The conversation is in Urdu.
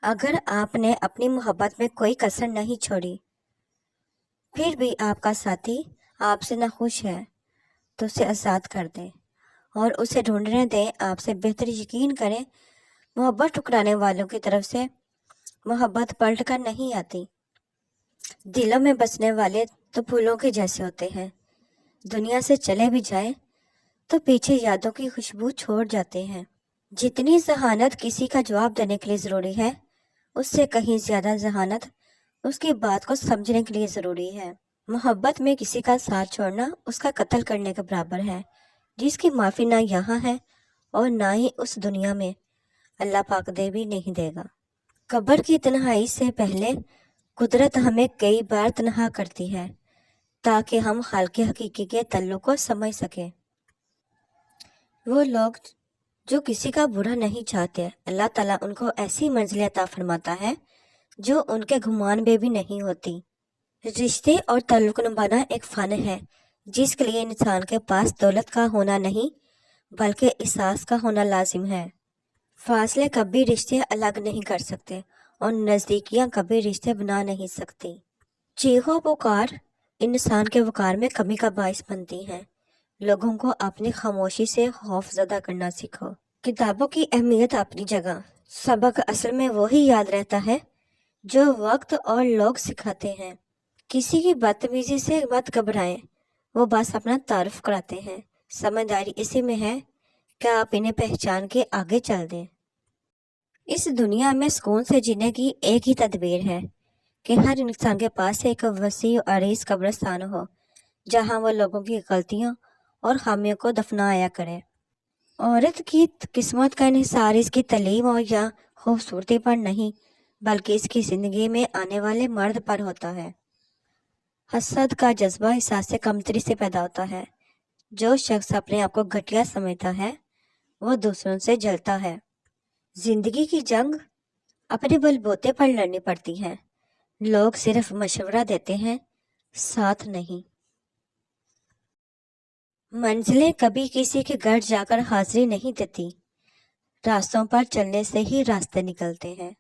اگر آپ نے اپنی محبت میں کوئی کسر نہیں چھوڑی، پھر بھی آپ کا ساتھی آپ سے ناخوش ہے تو اسے آزاد کر دیں اور اسے ڈھونڈنے دیں۔ آپ سے بہتر یقین کریں، محبت ٹکرانے والوں کی طرف سے محبت پلٹ کر نہیں آتی۔ دلوں میں بسنے والے تو پھولوں کے جیسے ہوتے ہیں، دنیا سے چلے بھی جائیں تو پیچھے یادوں کی خوشبو چھوڑ جاتے ہیں۔ جتنی ذہانت کسی کا جواب دینے کے لیے ضروری ہے، اس سے کہیں زیادہ ذہانت اس کی بات کو سمجھنے کے لیے ضروری ہے۔ محبت میں کسی کا ساتھ چھوڑنا اس کا قتل کرنے کے برابر ہے، جس کی معافی نہ یہاں ہے اور نہ ہی اس دنیا میں اللہ پاک دے بھی نہیں دے گا۔ قبر کی تنہائی سے پہلے قدرت ہمیں کئی بار تنہا کرتی ہے تاکہ ہم خالق حقیقی کے تعلق کو سمجھ سکیں۔ وہ لوگ جو کسی کا برا نہیں چاہتے، اللہ تعالیٰ ان کو ایسی منزل عطا فرماتا ہے جو ان کے گمان میں بھی نہیں ہوتی۔ رشتے اور تعلق نبھانا ایک فن ہے جس کے لیے انسان کے پاس دولت کا ہونا نہیں بلکہ احساس کا ہونا لازم ہے۔ فاصلے کبھی رشتے الگ نہیں کر سکتے اور نزدیکیاں کبھی رشتے بنا نہیں سکتی۔ چیخ و پکار انسان کے وقار میں کمی کا باعث بنتی ہیں۔ لوگوں کو اپنی خاموشی سے خوف زدہ کرنا سیکھو۔ کتابوں کی اہمیت اپنی جگہ، سبق اصل میں وہی یاد رہتا ہے جو وقت اور لوگ سکھاتے ہیں۔ کسی کی بدتمیزی سے مت گھبرائیں، وہ بس اپنا تعارف کراتے ہیں۔ سمجھداری اسی میں ہے کہ آپ انہیں پہچان کے آگے چل دیں۔ اس دنیا میں سکون سے جینے کی ایک ہی تدبیر ہے کہ ہر انسان کے پاس ایک وسیع و عریض قبرستان ہو جہاں وہ لوگوں کی غلطیوں اور خامیوں کو دفنایا کرے۔ عورت کی قسمت کا انحصار اس کی تعلیم اور یا خوبصورتی پر نہیں بلکہ اس کی زندگی میں آنے والے مرد پر ہوتا ہے۔ حسد کا جذبہ احساس کمتری سے پیدا ہوتا ہے۔ جو شخص اپنے آپ کو گھٹیا سمجھتا ہے وہ دوسروں سے جلتا ہے۔ زندگی کی جنگ اپنے بل بوتے پر لڑنی پڑتی ہے۔ لوگ صرف مشورہ دیتے ہیں، ساتھ نہیں۔ منزلیں کبھی کسی کے گھر جا کر حاضری نہیں دیتی، راستوں پر چلنے سے ہی راستے نکلتے ہیں۔